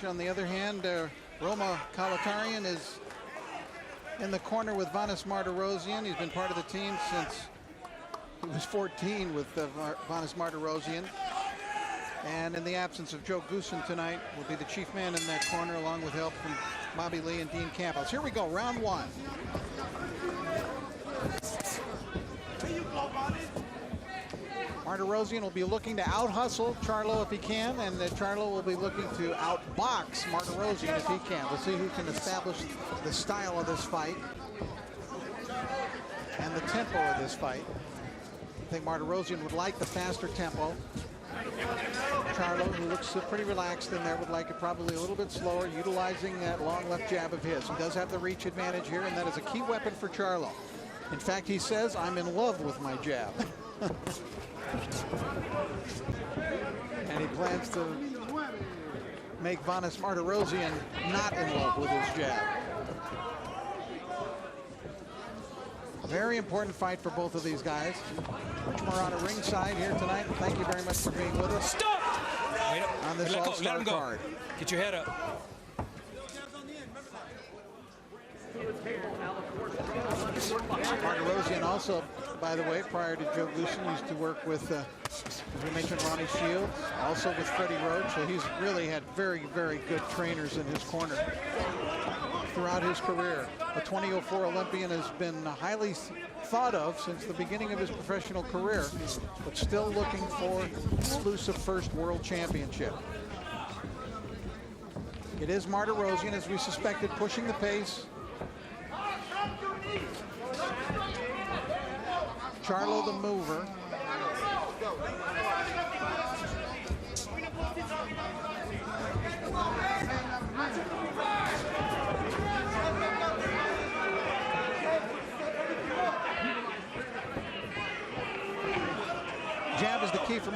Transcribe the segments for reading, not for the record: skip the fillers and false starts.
On the other hand, Jermell Charlo is in the corner with Martirosyan. He's been part of the team since he was 14 with Martirosyan. And in the absence of Joe Goosen tonight, will be the chief man in that corner, along with help from Bobby Lee and Dean Campos. Here we go, round one. Martirosyan will be looking to out-hustle Charlo if he can, and Charlo will be looking to out-box Martirosyan if he can. We'll see who can establish the style of this fight and the tempo of this fight. I think Martirosyan would like the faster tempo. Charlo, who looks pretty relaxed in there, would like it probably a little bit slower, utilizing that long left jab of his. He does have the reach advantage here, and that is a key weapon for Charlo. In fact, he says, "I'm in love with my jab." And he plans to make Martirosyan not in love with his jab. A very important fight for both of these guys. Rich Morata ringside here tonight. Thank you very much for being with us. Stop! On this all-star card. Get your head up. Martirosyan also, by the way, prior to Joe Goosen, used to work with, as we mentioned, Ronnie Shields, also with Freddie Roach. So he's really had very, very good trainers in his corner throughout his career. The 2004 Olympian has been highly thought of since the beginning of his professional career, but still looking for exclusive first world championship. It is Martirosyan, as we suspected, pushing the pace. Charlo the mover. Jab is the key for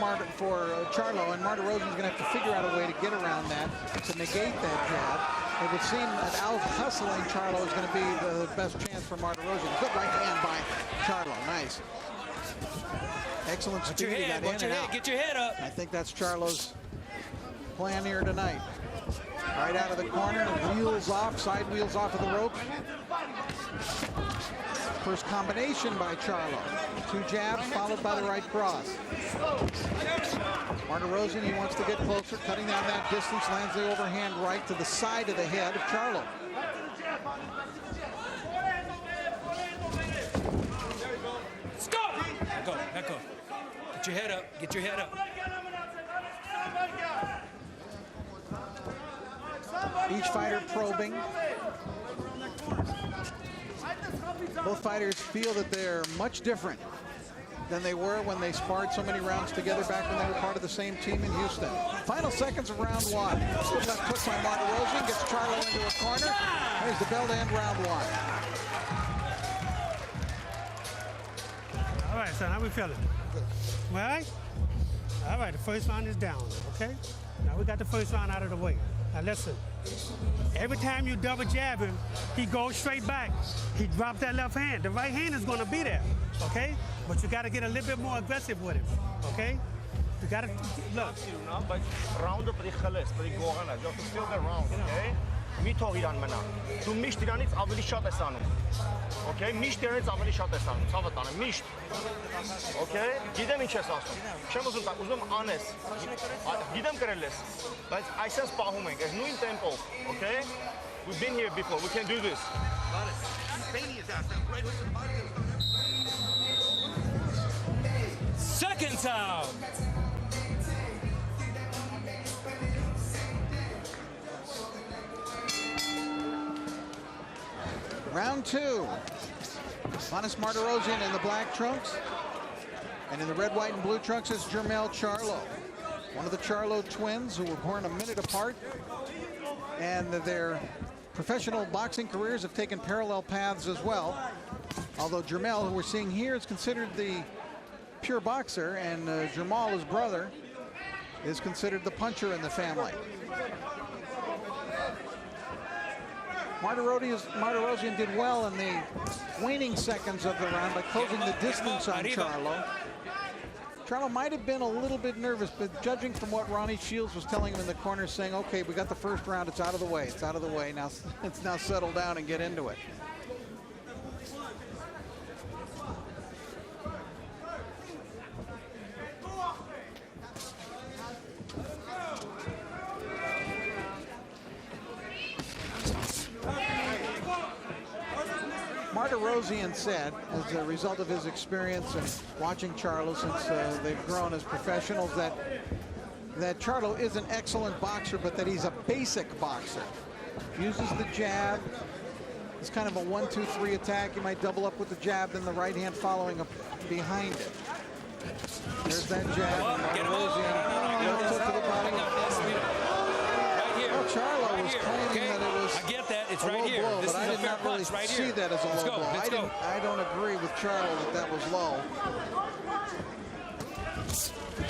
Charlo, and Martirosyan's going to have to figure out a way to get around that, to negate that jab. It would seem that out-hustling Charlo is going to be the best chance for Martirosyan. Good right hand by Charlo. Nice. Excellent speed. He got in and out. Get your head up. I think that's Charlo's plan here tonight. Right out of the corner, wheels off, side wheels off of the rope. First combination by Charlo. Two jabs followed by the right cross. Martirosyan, he wants to get closer, cutting down that distance, lands the overhand right to the side of the head of Charlo. Stop! Let go. Get your head up. Get your head up. Each fighter probing. Both fighters feel that they're much different than they were when they sparred so many rounds together back when they were part of the same team in Houston. Final seconds of round one. Good left hook by Martirosyan, gets Charlo into a corner. There's the bell to end round one. All right, son, how we feeling? All right? All right, the first round is down, okay? Now we got the first round out of the way. Now listen, every time you double jab him, he goes straight back. He drops that left hand. The right hand is gonna be there, okay? But you gotta get a little bit more aggressive with him, okay? You gotta, look. Round up the khalas, but go on, just still the round, okay? Mithog iran mena. Tu misht iranits aveli shot es անում. Okay, misht iranits aveli shot es անում. Ցավդ անը, misht. Okay, գիտեմ ինչ ես ասում։ Չեմ ուզում անես։ Գիտեմ կրել ես, բայց այսպես պահում ենք, այս նույն տեմպով, okay? We've been here before. We can do this. Second time. Round two. Martirosyan in the black trunks. And in the red, white, and blue trunks is Jermell Charlo. One of the Charlo twins who were born a minute apart. And their professional boxing careers have taken parallel paths as well. Although Jermell, who we're seeing here, is considered the pure boxer, and Jermell, his brother, is considered the puncher in the family. Martirosyan did well in the waning seconds of the round by closing the distance on Charlo. Charlo might have been a little bit nervous, but judging from what Ronnie Shields was telling him in the corner, saying, okay, we got the first round, it's out of the way, it's out of the way. Now it's now settle down and get into it. Martirosyan said, as a result of his experience and watching Charlo since they've grown as professionals, that Charlo is an excellent boxer, but that he's a basic boxer. Uses the jab. It's kind of a 1-2-3 attack. He might double up with the jab, then the right hand following up behind it. There's that jab. Martirosyan took to the body. Well, Charlo was claiming that it was I get that. It's a right low here. blow, This but is I a did fair not really punch right see here. that as a Let's low go. blow. Let's go. I don't agree with Charlo that was low.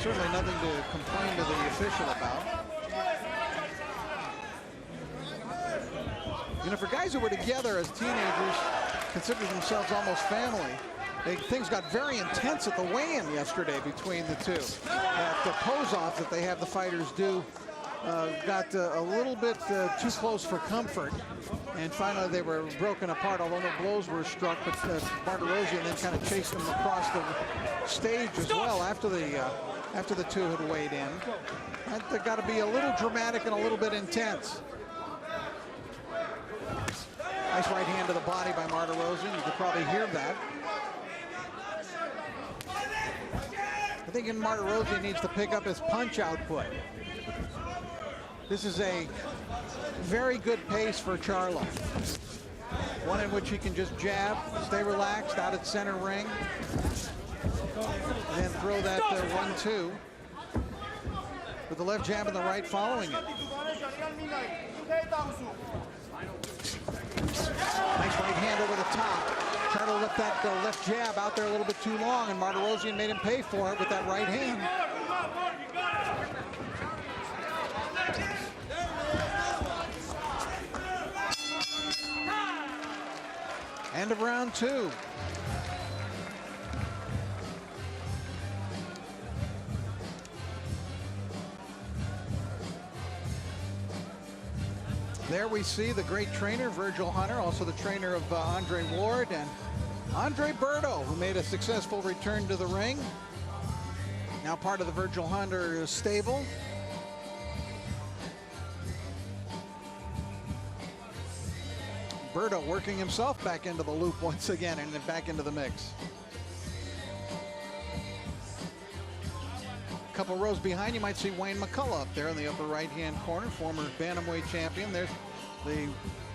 Certainly nothing to complain to the official about. You know, for guys who were together as teenagers, considered themselves almost family, things got very intense at the weigh-in yesterday between the two. The pose-off that they have the fighters do got a little bit too close for comfort, and finally they were broken apart, although no blows were struck, but Martirosyan then kind of chased them across the stage as well after the two had weighed in. They've got to be a little dramatic and a little bit intense. Nice right hand to the body by Martirosyan. You could probably hear that. I think Martirosyan needs to pick up his punch output. This is a very good pace for Charlo. One in which he can just jab, stay relaxed out at center ring, and then throw that 1-2 with the left jab and the right following it. Nice right hand over the top. Charlo left that left jab out there a little bit too long, and Martirosyan made him pay for it with that right hand. End of round 2. There we see the great trainer, Virgil Hunter, also the trainer of Andre Ward, and Andre Berto, who made a successful return to the ring. Now part of the Virgil Hunter stable. Berto working himself back into the loop once again and then back into the mix. A couple rows behind, you might see Wayne McCullough up there in the upper right-hand corner, former bantamweight champion. There's the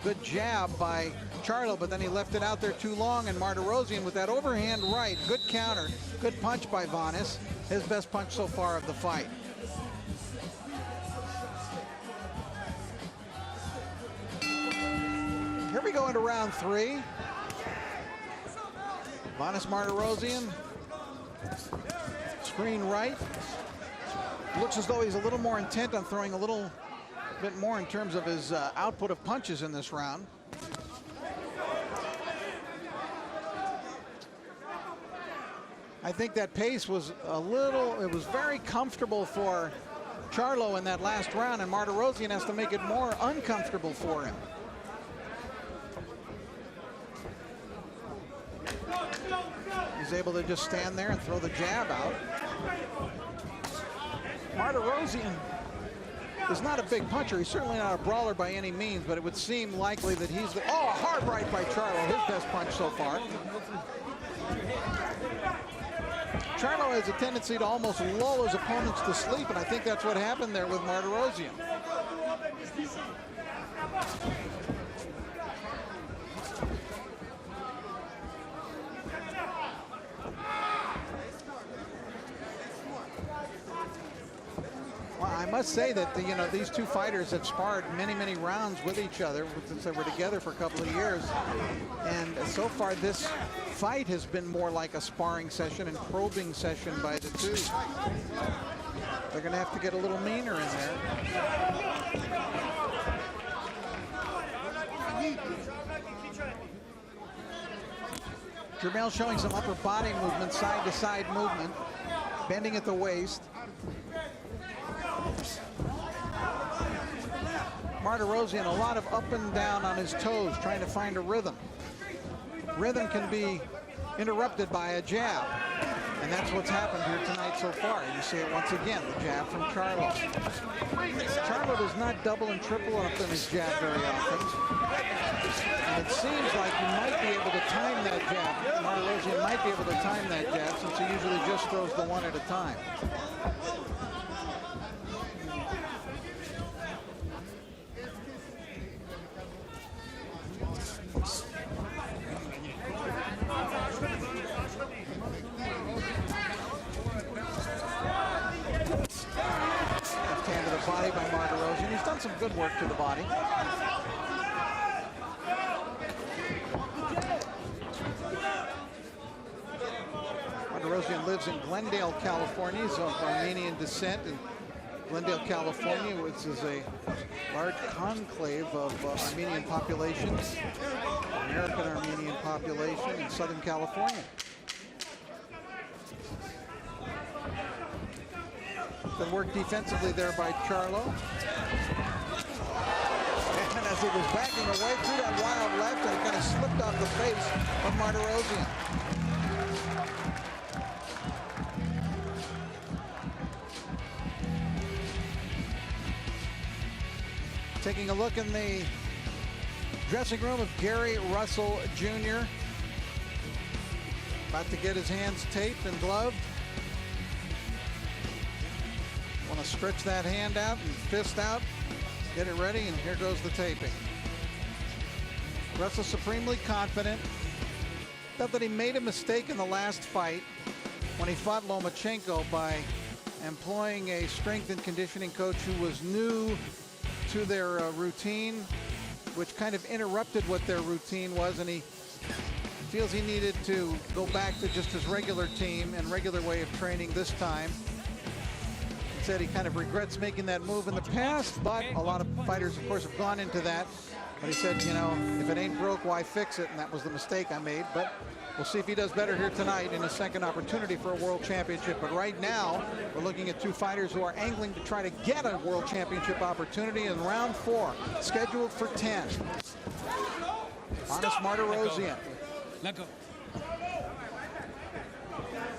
good jab by Charlo, but then he left it out there too long, and Martirosyan with that overhand right, good counter, good punch by Vanes, his best punch so far of the fight. Here we go into round 3. Vanes Martirosyan, screen right. Looks as though he's a little more intent on throwing a little bit more in terms of his output of punches in this round. I think that pace was it was very comfortable for Charlo in that last round, and Martirosyan has to make it more uncomfortable for him. He's able to just stand there and throw the jab out. Martirosyan is not a big puncher. He's certainly not a brawler by any means, but it would seem likely that he's the... Oh, a hard right by Charlo, his best punch so far. Charlo has a tendency to almost lull his opponents to sleep, and I think that's what happened there with Martirosyan. Well, I must say that these two fighters have sparred many rounds with each other since they were together for a couple of years, and so far this fight has been more like a sparring session and probing session by the two. They're going to have to get a little meaner in there. Jermell showing some upper body movement, side to side movement. bending at the waist. Martirosyan, a lot of up and down on his toes, trying to find a rhythm. Rhythm can be interrupted by a jab, and that's what's happened here tonight so far. You see it once again, the jab from Charlo. Charlo does not double and triple up in his jab very often. And it seems like he might be able to time that jab. Martirosyan might be able to time that jab, since he usually just throws the one at a time. Body by Martirosyan. He's done some good work to the body. Martirosyan lives in Glendale, California. He's of Armenian descent in Glendale, California, which is a large conclave of Armenian populations, American Armenian population in Southern California. Good work defensively there by Charlo. And as he was backing away through that wild left, and it kind of slipped off the face of Martirosyan. Taking a look in the dressing room of Gary Russell Jr. About to get his hands taped and gloved. Want to stretch that hand out and fist out, get it ready, and here goes the taping. Russell supremely confident. Felt that he made a mistake in the last fight when he fought Lomachenko by employing a strength and conditioning coach who was new to their routine, which kind of interrupted what their routine was, and he feels he needed to go back to just his regular team and regular way of training this time. Said he kind of regrets making that move in the past, but a lot of fighters, of course, have gone into that. But he said, you know, if it ain't broke, why fix it? And that was the mistake I made. But we'll see if he does better here tonight in a second opportunity for a world championship. But right now, we're looking at two fighters who are angling to try to get a world championship opportunity in round 4, scheduled for 10. Honest Martirosyan. Let go.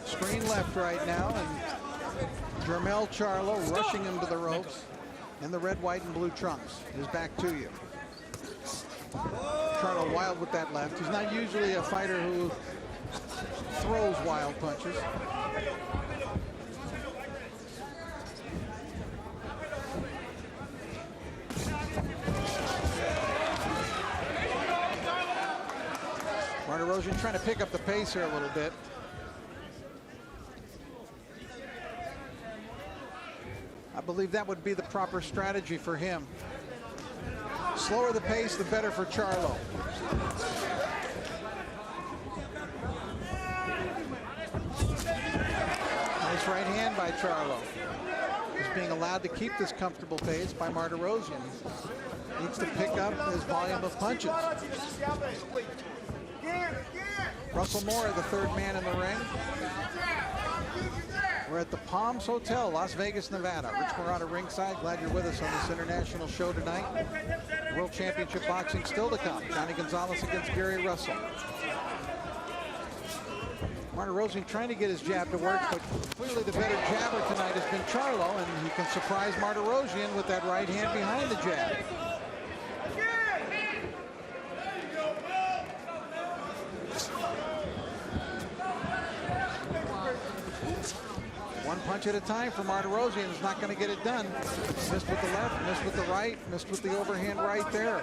Screen left right now, and Jermell Charlo rushing him to the ropes in the red, white, and blue trunks. His back to you. Charlo wild with that left. He's not usually a fighter who throws wild punches. Martirosyan trying to pick up the pace here a little bit. I believe that would be the proper strategy for him. Slower the pace, the better for Charlo. Nice right hand by Charlo. He's being allowed to keep this comfortable pace by Martirosyan. He needs to pick up his volume of punches. Russell Moore, the third man in the ring. We're at the Palms Hotel, Las Vegas, Nevada. Rich Murata ringside. Glad you're with us on this international show tonight. World Championship boxing still to come. Johnny Gonzalez against Gary Russell. Martirosyan trying to get his jab to work, but clearly the better jabber tonight has been Charlo, and he can surprise Martirosyan with that right hand behind the jab. One punch at a time for Martirosyan is not going to get it done. Missed with the left, missed with the right, missed with the overhand right there.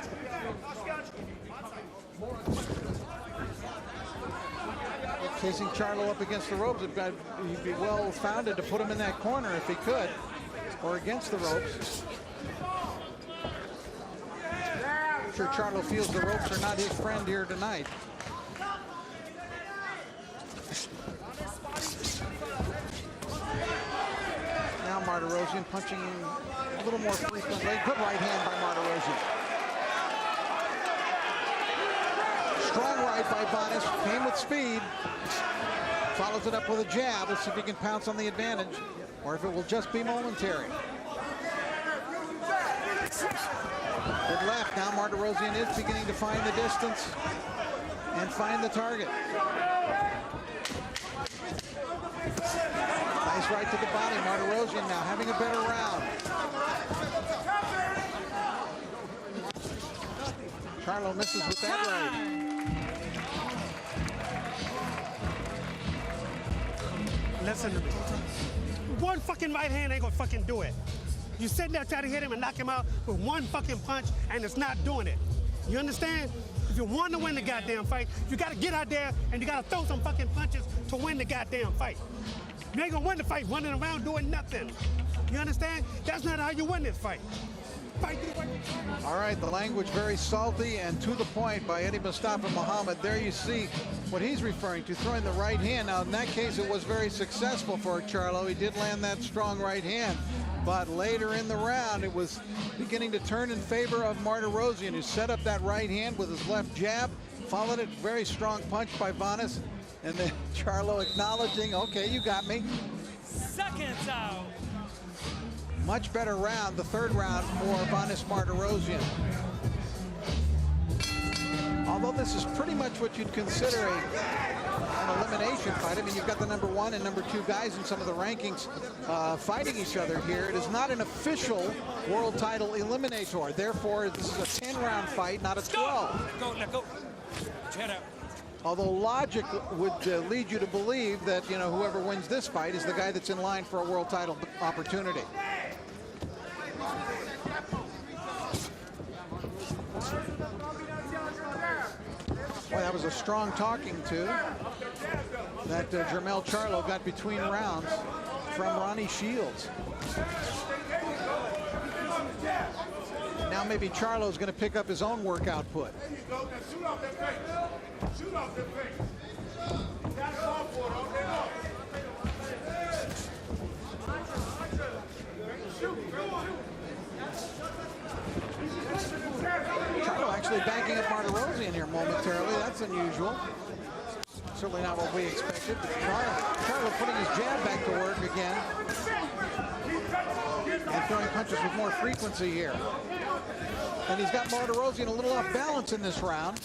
Chasing Charlo up against the ropes, he'd be well founded to put him in that corner if he could, or against the ropes. I'm sure Charlo feels the ropes are not his friend here tonight. Now Martirosyan punching a little more frequently. Good right hand by Martirosyan. Strong right by Bonas, came with speed. follows it up with a jab. Let's see if he can pounce on the advantage or if it will just be momentary. Good left. Now Martirosyan is beginning to find the distance and find the target. Nice right to the body. Martirosyan now having a better round. Charlo misses with that right. Listen to me. One fucking right hand ain't gonna fucking do it. You sitting there trying to hit him and knock him out with one fucking punch, and it's not doing it. You understand? If you want to win the goddamn fight, you gotta get out there and you gotta throw some fucking punches to win the goddamn fight. You ain't gonna win the fight running around doing nothing. You understand? That's not how you win this fight. All right, the language very salty and to the point by Eddie Mustafa Muhammad. There you see what he's referring to, throwing the right hand. Now, in that case, it was very successful for Charlo. He did land that strong right hand. But later in the round, it was beginning to turn in favor of Martirosyan, who set up that right hand with his left jab, followed it, very strong punch by Vanes, and then Charlo acknowledging, okay, you got me. Seconds out. Much better round, the third round for Vanes Martirosyan. Although this is pretty much what you'd consider an elimination fight. I mean, you've got the #1 and #2 guys in some of the rankings fighting each other here. It is not an official world title eliminator. Therefore, this is a 10-round fight, not a 12. Let go. Put your head up. Although logic would lead you to believe that, whoever wins this fight is the guy that's in line for a world title opportunity. Boy, that was a strong talking to that Jermell Charlo got between rounds from Ronnie Shields. Now maybe Charlo's going to pick up his own work output. Charlo actually backing up Martirosyan here momentarily. That's unusual. Certainly not what we expected. But Charlo putting his jab back to work again. And throwing punches with more frequency here. And he's got Martirosyan a little off balance in this round.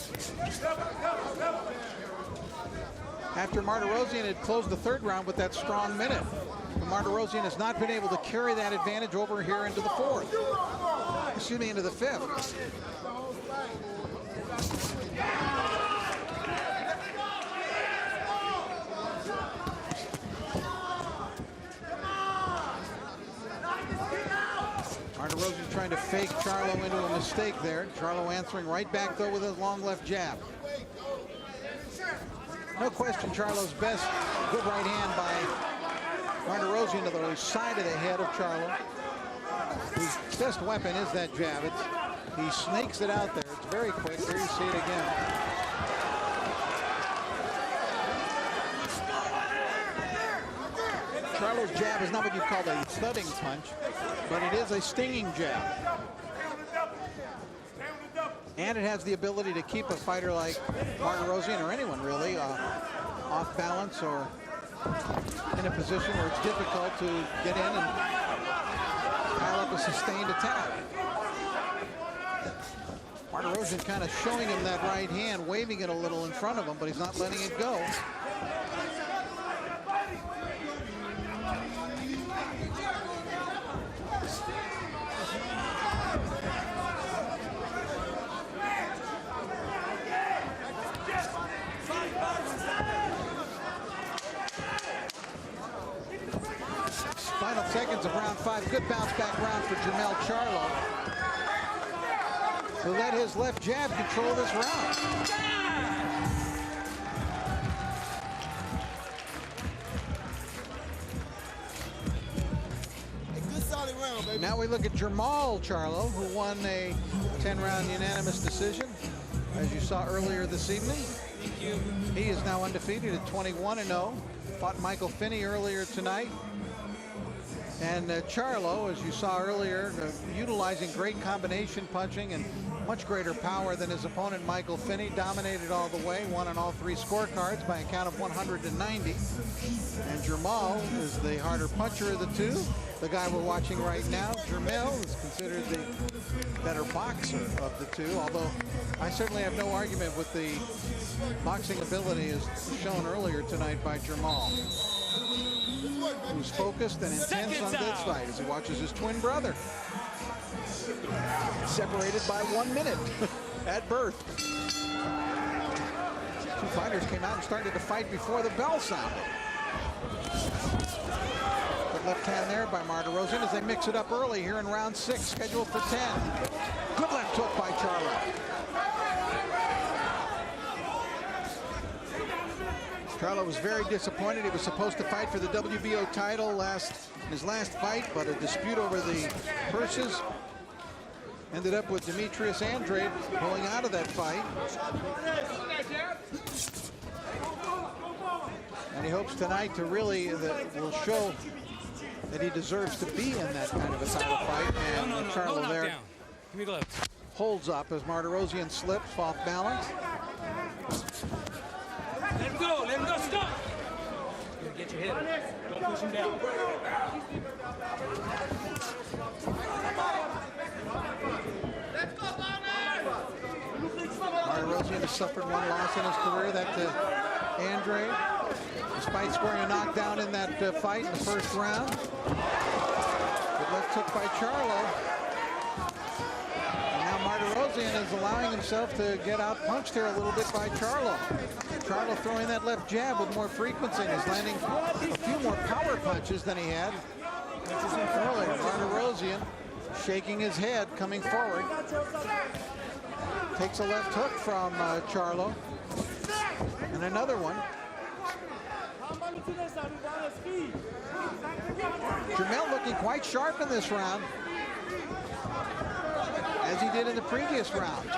After Martirosyan had closed the third round with that strong minute. Martirosyan has not been able to carry that advantage over here into the fourth. Excuse me, into the fifth. Martirosyan trying to fake Charlo into a mistake there. Charlo answering right back, though, with his long left jab. No question, Charlo's best good right hand by Martirosyan to the side of the head of Charlo. His best weapon is that jab. He snakes it out there. It's very quick. There you see it again. Charlo's jab is not what you call a thudding punch, but it is a stinging jab. And it has the ability to keep a fighter like Martirosyan, or anyone really, off balance or in a position where it's difficult to get in and pile up a sustained attack. Martirosyan kind of showing him that right hand, waving it a little in front of him, but he's not letting it go. Final seconds of round 5. Good bounce back round for Jermell Charlo, who let his left jab control this round. A good solid round, baby. Now we look at Jermell Charlo, who won a 10-round unanimous decision, as you saw earlier this evening. He is now undefeated at 21-0. Fought Michael Finney earlier tonight. And Charlo, as you saw earlier, utilizing great combination punching and much greater power than his opponent Michael Finney. Dominated all the way, won on all 3 scorecards by a count of 190. And Jermell is the harder puncher of the two. The guy we're watching right now, Jermell, is considered the better boxer of the two, although I certainly have no argument with the boxing ability as shown earlier tonight by Jermell, who's focused and intense on this fight as he watches his twin brother separated by 1 minute at birth. Two fighters came out and started to fight before the bell sounded. Good left hand there by Martirosyan as they mix it up early here in round 6, scheduled for 10. Good left hook by Charlo. Charlo was very disappointed. He was supposed to fight for the WBO title his last fight, but a dispute over the purses ended up with Martirosyan pulling out of that fight. And he hopes tonight to really, that will show that he deserves to be in that kind of a title fight. And Charlo there Give me gloves. holds up as Martirosyan slips off balance. Let him go. Let him go. Stop. Get your head up. Don't push him down. Martirosyan has suffered 1 loss in his career, that to Andre, despite scoring a knockdown in that fight in the first round. Good left hook by Charlo. And now Martirosyan is allowing himself to get out punched here a little bit by Charlo. Charlo throwing that left jab with more frequency and is landing a few more power punches than he had earlier. Martirosyan shaking his head, coming forward. Takes a left hook from Charlo. And another one. Jermell looking quite sharp in this round, as he did in the previous round.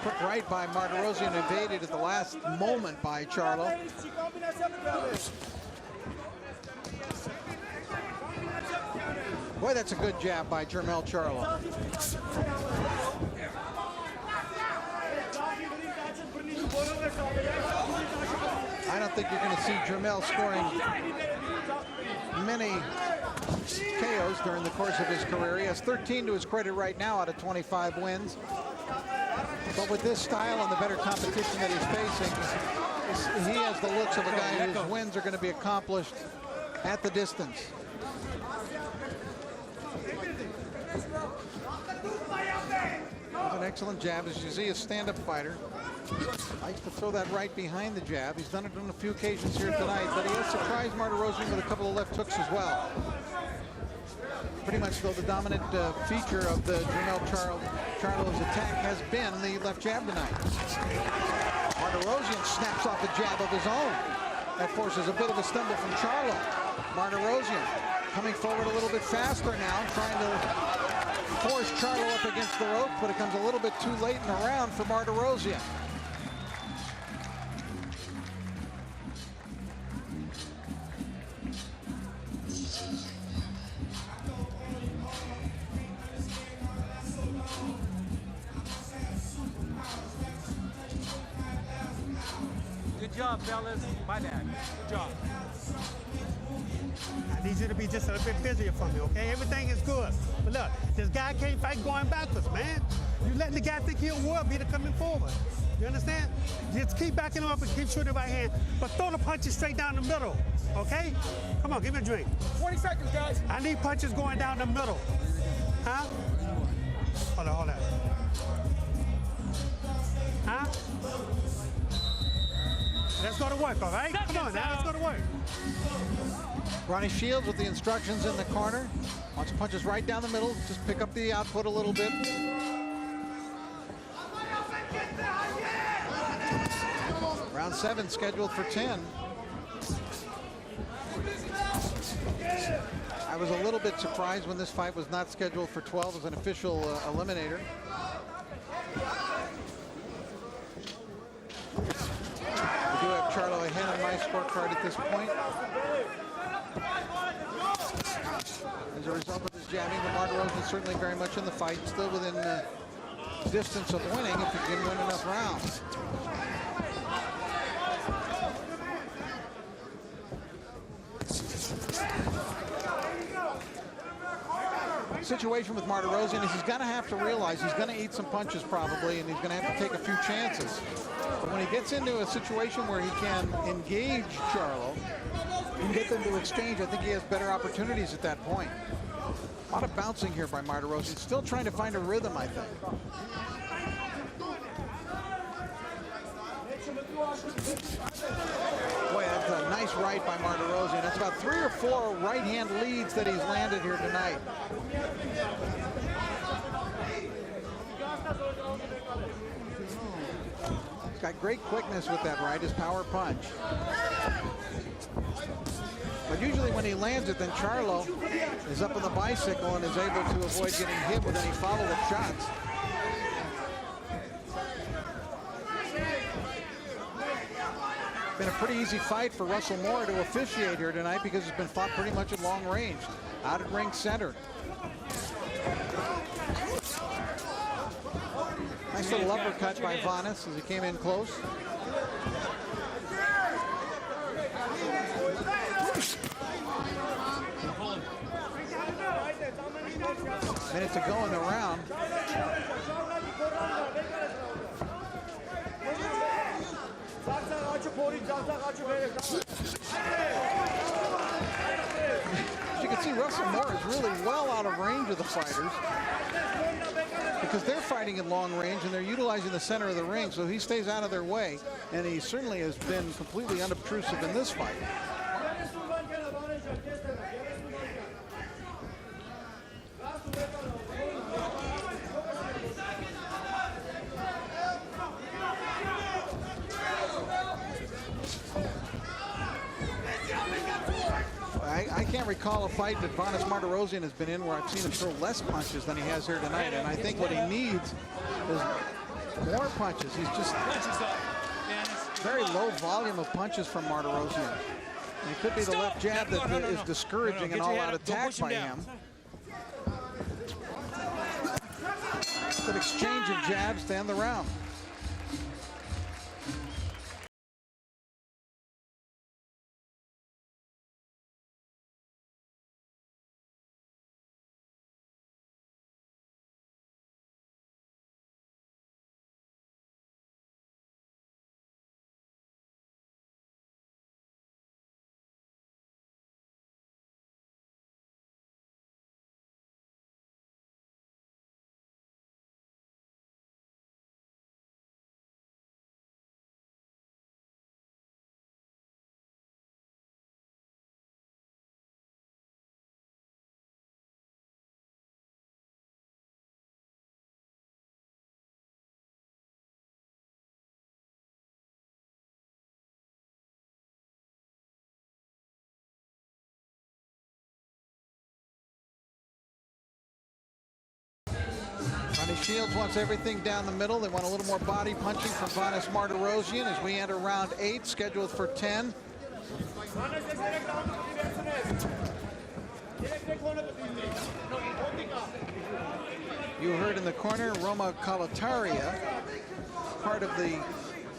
Quick right by Martirosyan, evaded at the last moment by Charlo. Boy, that's a good jab by Jermell Charlo. I don't think you're going to see Jermell scoring many KOs during the course of his career. He has 13 to his credit right now out of 25 wins. But with this style and the better competition that he's facing, he has the looks of a guy whose wins are going to be accomplished at the distance. That's an excellent jab. As you see, a stand-up fighter likes to throw that right behind the jab. He's done it on a few occasions here tonight, but he has surprised Martirosyan with a couple of left hooks as well. Pretty much, though, the dominant feature of the Jermell Charlo's attack has been the left jab tonight. Martirosyan snaps off a jab of his own. That forces a bit of a stumble from Charlo. Martirosyan coming forward a little bit faster now, trying to force Charlo up against the rope, but it comes a little bit too late in the round for Martirosyan. Good job, fellas. My dad. Good job. I need you to be just a little bit busier for me, okay? Everything is good. But look, this guy can't fight going backwards, man. You letting the guy think he's a world beater coming forward. You understand? Just keep backing him up and keep shooting the right hand, but throw the punches straight down the middle, okay? Come on, give me a drink. 20 seconds, guys. I need punches going down the middle. Huh? Hold on, hold on. Huh? Let's go to work, all right? Come on now, let's go to work. Ronnie Shields with the instructions in the corner. Wants punches right down the middle. Just pick up the output a little bit. Round 7 scheduled for 10. I was a little bit surprised when this fight was not scheduled for 12 as an official eliminator. We do have Charlo ahead on my scorecard at this point. As a result of his jabbing, but Martirosyan is certainly very much in the fight, still within distance of winning if he can win enough rounds. Situation with Martirosyan is he's going to have to realize he's going to eat some punches probably, and he's going to have to take a few chances. But when he gets into a situation where he can engage Charlo and get them to exchange, I think he has better opportunities at that point. A lot of bouncing here by Martirosyan, still trying to find a rhythm, I think. Boy, that's a nice right by Martirosyan. That's about 3 or 4 right-hand leads that he's landed here tonight. He's got great quickness with that right, his power punch. But usually when he lands it, then Charlo is up on the bicycle and is able to avoid getting hit with any follow-up shots. Been a pretty easy fight for Russell Moore to officiate here tonight because it's been fought pretty much at long range, out at ring center. Nice little uppercut by Vanes as he came in close. Minute to go in the round. As you can see, Russell Moore is really well out of range of the fighters because they're fighting in long range and they're utilizing the center of the ring, so he stays out of their way, and he certainly has been completely unobtrusive in this fight. I can't recall a fight that Vanes Martirosyan has been in where I've seen him throw less punches than he has here tonight, and I think what he needs is more punches. He's just very low volume of punches from Martirosyan. And it could be the left jab that is discouraging an all-out attack by him. Good exchange of jabs to end the round. Shields wants everything down the middle. They want a little more body punching from Vanes Martirosyan as we enter round 8, scheduled for 10. You heard in the corner Roma Kalataria, part of the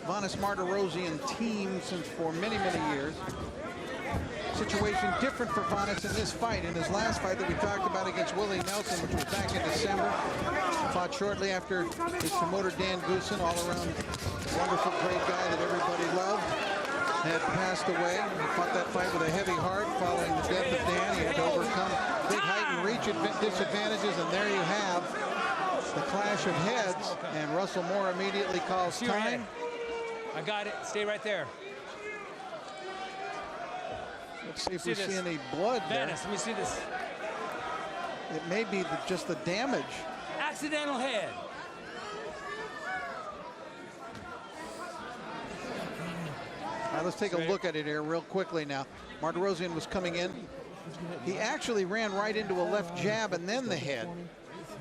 Vanes Martirosyan team since for many, many years. Situation different for Vanes in this fight. In his last fight that we talked about against Willie Nelson, which was back in December, fought shortly after his promoter Dan Goosen, all-around wonderful, great guy that everybody loved, had passed away. He fought that fight with a heavy heart following the death of Dan. He had to overcome big height and reach disadvantages, and there you have the clash of heads, and Russell Moore immediately calls time. I got it. Stay right there. Let's see if we see any blood there. Vanes, let me see this. It may be just the damage. Accidental head. All right, let's take a look at it here real quickly now. Martirosyan was coming in. He actually ran right into a left jab and then the head.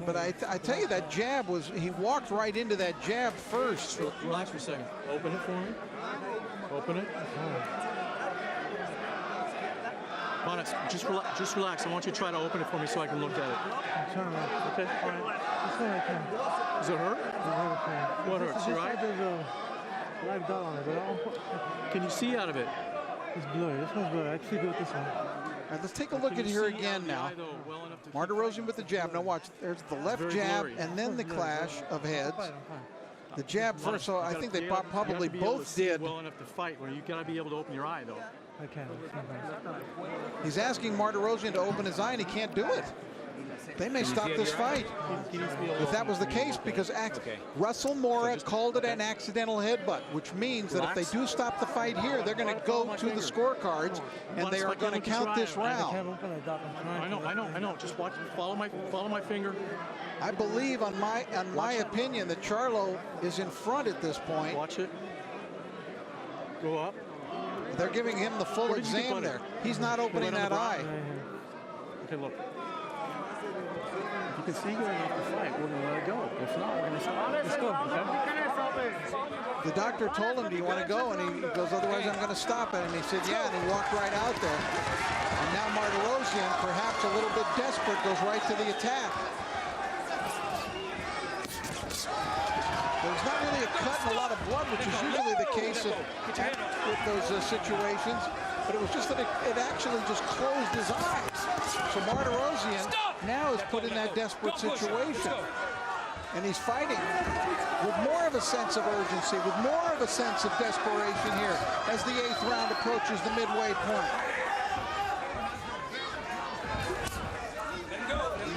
But I tell you, that jab was, he walked right into that jab first. Relax for a second. Open it for me. Open it. Honest, just relax. I want you to try to open it for me so I can look at it. I'm trying to. Okay, all right. That's what I can. Does it hurt? What hurts? Your eye? There's a live dot on it, but I don't. Can you see out of it? It's blurry. This one's blurry. I can see good with this one. All right, let's take a look Can at you here see out again of the now. eye, though, well enough to keep Martirosyan with the jab. Now watch, there's the left Very jab blurry. and then the clash of heads. I'm fine. The jab first, so I think they You gotta probably be able to both see did. well enough to fight. Where you gotta be able to open your eye, though. I can. He's asking Martirosyan to open his eye, and he can't do it. They may stop this fight if that was the case, because Russell Mora called it an accidental headbutt, which means that if they do stop the fight here, they're going to go to the scorecards, and they are going to count this I round. can't open it, Doc. I'm trying. I know. Just watch. Follow my finger. I believe, on my opinion, that Charlo is in front at this point. Watch it. Go up. They're giving him the full Where did you get exam butter? there. He's not opening Right on that the eye. Okay, look. You can see good enough to fight. We're gonna let it go. If not, we're gonna stop. Let's go. Okay? The doctor told him, do you want to go? And he goes, otherwise I'm going to stop it. And he said, yeah, and he walked right out there. And now Martirosyan, perhaps a little bit desperate, goes right to the attack. There's not really a cut and a lot of blood, which is usually the case with those situations. But it was just that it actually just closed his eyes. So Martirosyan now is put in that desperate situation. And he's fighting with more of a sense of urgency, with more of a sense of desperation here as the 8th round approaches the midway point.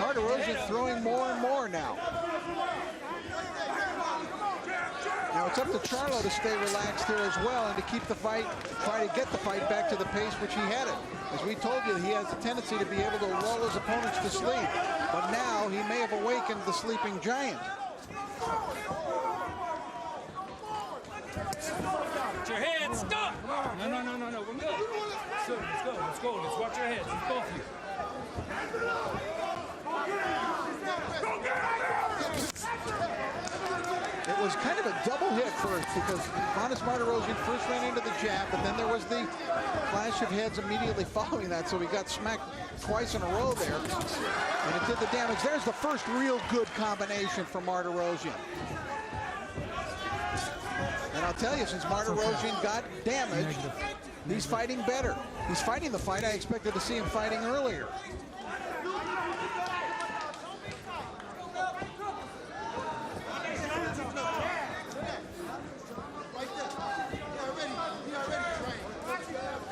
Martirosyan throwing more and more now. Now it's up to Charlo to stay relaxed here as well and to keep the fight, try to get the fight back to the pace which he had it. As we told you, he has a tendency to be able to lull his opponents to sleep. But now he may have awakened the sleeping giant. Get your head, stop! No, we're good. So, let's go. Let's watch your heads. Let's both of you. It was kind of a double hit first because Martirosyan first ran into the jab, but then there was the clash of heads immediately following that, so he got smacked twice in a row there, and it did the damage. There's the first real good combination for Martirosyan. And I'll tell you, since Martirosyan got damaged, he's fighting better. He's fighting the fight I expected to see him fighting earlier.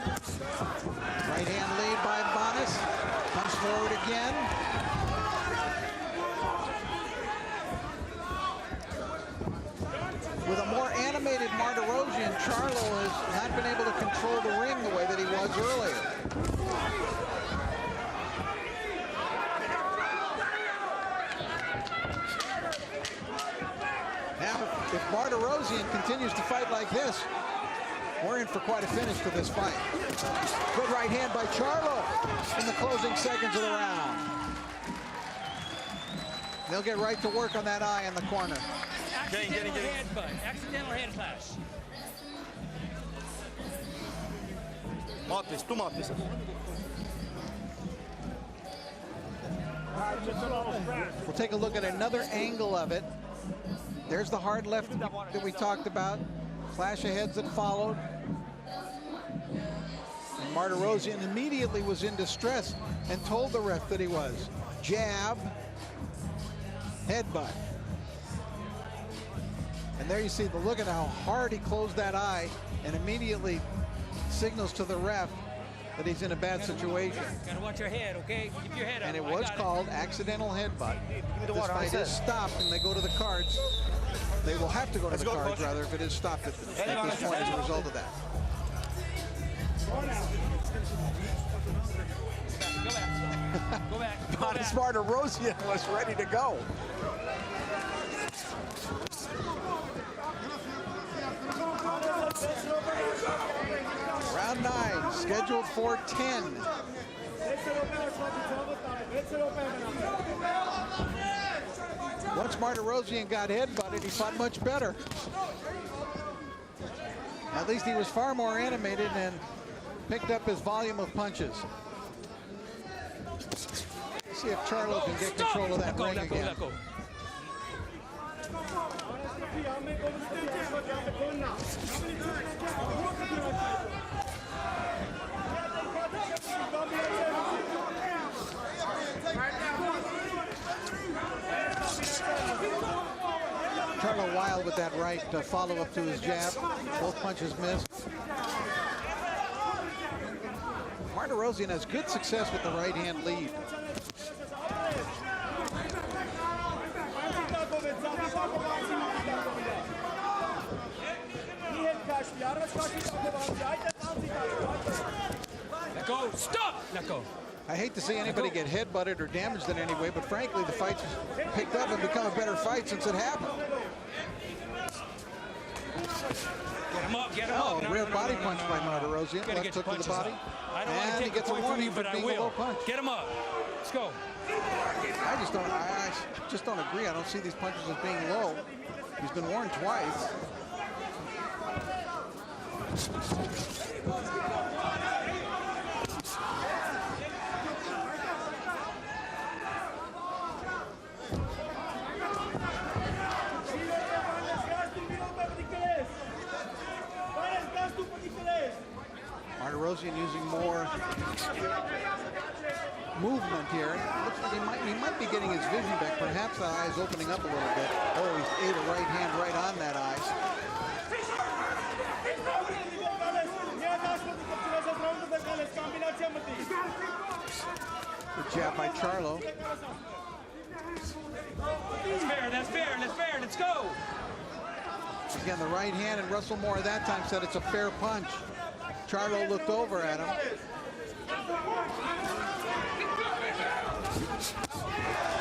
Right hand lead by Bonas. Comes forward again. With a more animated Martirosyan, Charlo has not been able to control the ring the way that he was earlier. Now, if Martirosyan continues to fight like this, we're in for quite a finish to this fight. Good right hand by Charlo in the closing seconds of the round. They'll get right to work on that eye in the corner. Accidental headbutt. Accidental head clash. We'll take a look at another angle of it. There's the hard left that we talked about. Clash of heads that followed. And Martirosyan immediately was in distress and told the ref that he was. Jab, headbutt. And there you see the look at how hard he closed that eye and immediately signals to the ref that he's in a bad situation. Gotta watch your head, okay? Keep your head up. And it was called accidental headbutt. the This water, fight I is said. stopped and they go to the cards. They will have to go to the cards, rather, if it is stopped at this point as a result of that. Go back. Bonas Martirosyan was ready to go. Round 9, scheduled for 10. Once Martirosyan got headbutted, he fought much better. At least he was far more animated and picked up his volume of punches. See if Charlo can get control of that ring again. Let go. Charlo wild with that right follow-up to his jab. Both punches missed. Martirosyan has good success with the right-hand lead. Let go. Stop. Let go. I hate to see anybody get head-butted or damaged in any way, but frankly, the fight's picked up and become a better fight since it happened. Get him up. Get him Oh, up. rear body punch by Martirosyan. Gotta Left get your hook to the punches body. up. I don't want to And he take gets a a point from warning you, for but I being a low will. punch. Get him up. Let's go. I just don't agree. I don't see these punches as being low. He's been warned twice. Martirosyan using more movement here. Looks like he might be getting his vision back. Perhaps the eye is opening up a little bit. Oh, he's ate a right hand right on that eye. Good jab by Charlo. That's fair. That's fair. That's fair. Let's go. Again, the right hand, and Russell Moore at that time said it's a fair punch. Charlo looked over at him.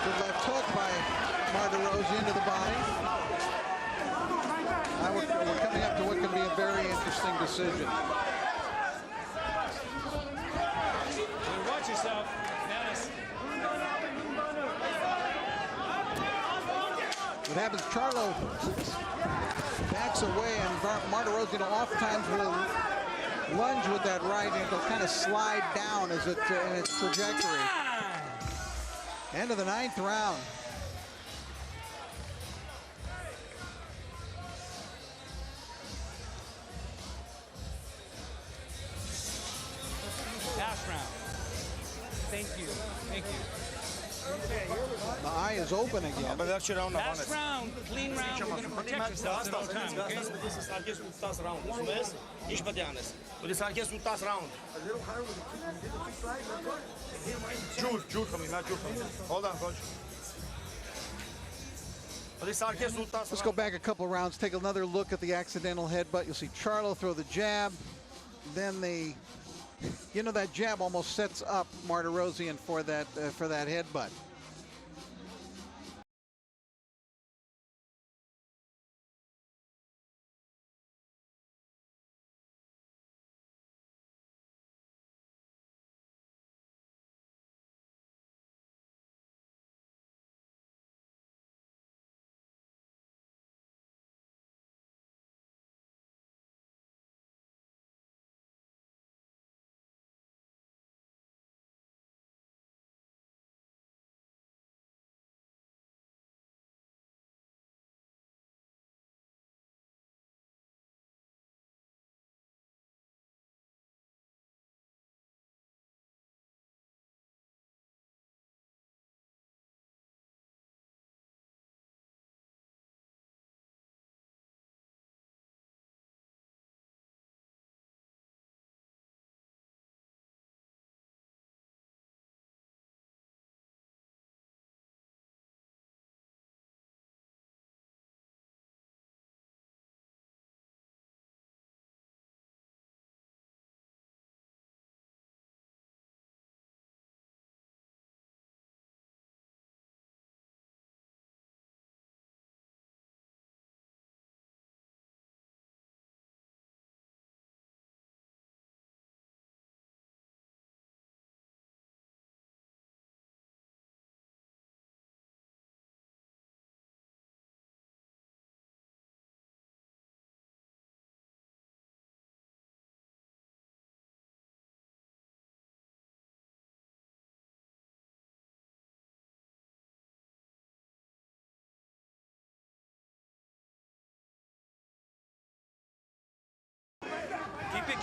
Good left hook by Martirosyan into the body. Now we're coming up to what can be a very interesting decision. Watch yourself. Dennis. What happens, Charlo backs away, and Martirosyan oftentimes will lunge with that right, and it'll kind of slide down as it in its trajectory. End of the 9th round. Last round. Thank you. Thank you. The eye is open again. Last round, clean round. We're going to protect ourselves at all times, okay? Hold on, coach. Let's go back a couple rounds, take another look at the accidental headbutt. You'll see Charlo throw the jab, then that jab almost sets up Martirosyan for that headbutt.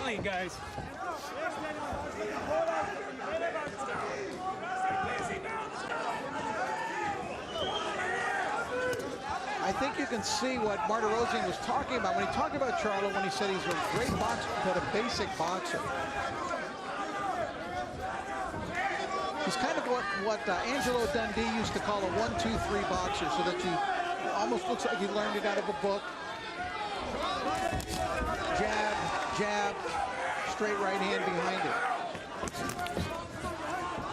clean, guys. I think you can see what Martirosyan was talking about when he talked about Charlo, when he said he's a great boxer, but a basic boxer. He's kind of what Angelo Dundee used to call a 1-2-3 boxer, so that you almost looks like he learned it out of a book. Jab, jab, straight right hand behind it.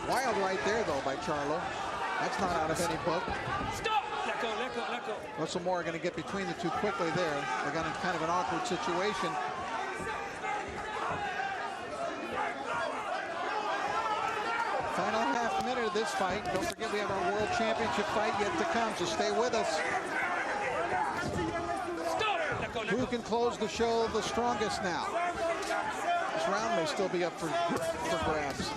Wild right there, though, by Charlo. That's not out of any book. Stop! Let go, let go, let go. Russell Moore going to get between the two quickly there. They got in kind of an awkward situation. Final half minute of this fight. Don't forget we have our World Championship fight yet to come, so stay with us. Stop! Let go, let Who go. can close the show the strongest now? This round may still be up for grabs.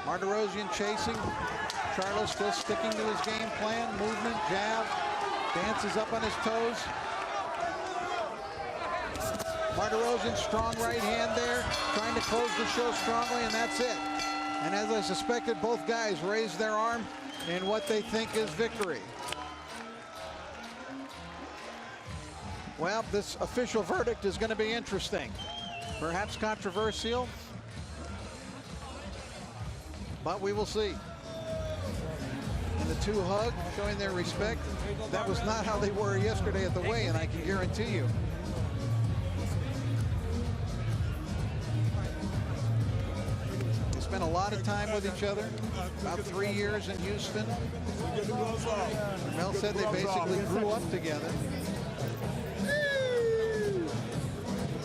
Martirosyan chasing. Charlo still sticking to his game plan. Movement, jab, dances up on his toes. Martirosyan, strong right hand there, trying to close the show strongly, and that's it. And as I suspected, both guys raised their arm in what they think is victory. Well, this official verdict is going to be interesting. Perhaps controversial, but we will see. And the two hug, showing their respect. That was not how they were yesterday at the weigh-in, I can guarantee you. They spent a lot of time with each other, about 3 years in Houston. Mel said they basically grew up together.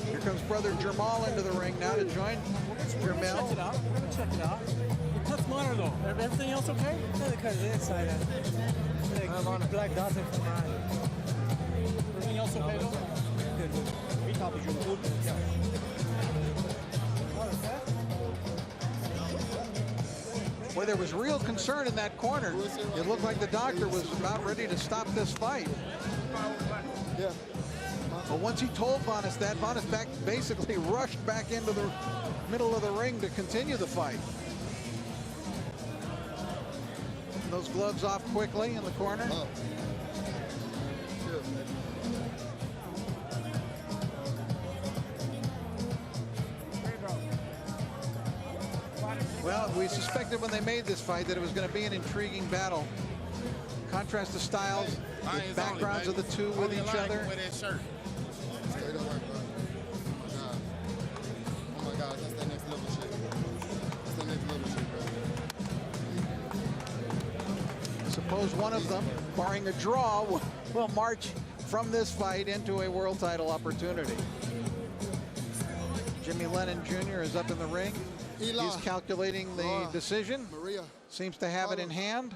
Here comes brother Jermell into the ring now to join Jermell. Check it out. We're gonna check it out. Tough monitor though. Everything else okay? Yeah, because the inside. Like black dots in front of my eye. Everything else okay though? Good. We copy you. Good. Yeah. Where there was real concern in that corner. It looked like the doctor was about ready to stop this fight. Yeah. But once he told Vanes that, Vanes basically rushed back into the middle of the ring to continue the fight. Those gloves off quickly in the corner. Oh. Well, we suspected when they made this fight that it was going to be an intriguing battle. Contrast the styles, the backgrounds of the two with each other. Straight up work, bro. Nah. Oh my God, that's that next level shit. That's that next level shit, bro. Suppose one of them, barring a draw, will march from this fight into a world title opportunity. Jimmy Lennon Jr. is up in the ring. He's calculating the decision. Maria. Seems to have it in hand.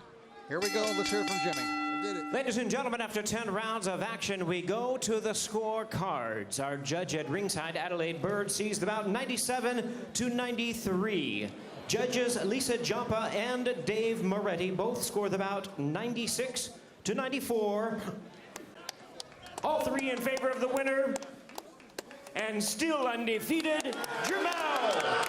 Here we go. Let's hear from Jimmy. Did it. Ladies and gentlemen, after 10 rounds of action, we go to the scorecards. Our judge at ringside, Adelaide Bird, sees the bout 97-93. Judges Lisa Joppa and Dave Moretti both score the bout 96-94. All three in favor of the winner, and still undefeated, Jermell